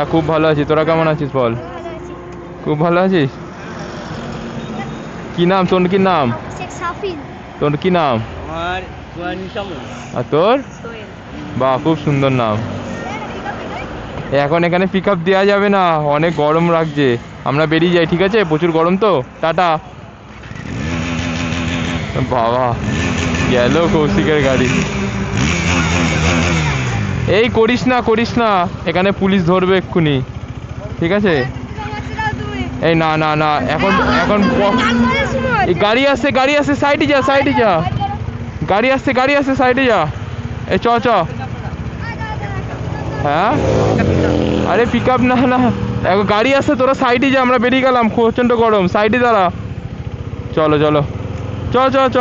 হ্যাঁ খুব ভালো আছি, তোরা কেমন আছিস বল? খুব ভালো আছিস? কি নাম তোর? কি নাম তোর? কি নাম? আর তোর? বাহ খুব সুন্দর নাম। এখন এখানে পিক আপ দেওয়া যাবে না, অনেক গরম লাগছে, আমরা বেরিয়ে যাই, ঠিক আছে? প্রচুর গরম তো, টাটা। বাবা গেল কৌশিকের গাড়ি। এই করিস না করিস না, এখানে পুলিশ ধরবে এক্ষুনি, ঠিক আছে? এই না না না, এখন এখন এই গাড়ি আসছে, গাড়ি আসছে, সাইডে যা, সাইডে যা, গাড়ি আসছে, গাড়ি আসছে, সাইডে যা। এই চ চ। হ্যাঁ আরে পিক আপ না না, এখন গাড়ি আসছে, তোরা সাইডে যা, আমরা বেরিয়ে গেলাম, প্রচণ্ড গরম, সাইডে দাঁড়া। চলো চলো, চ চ চ।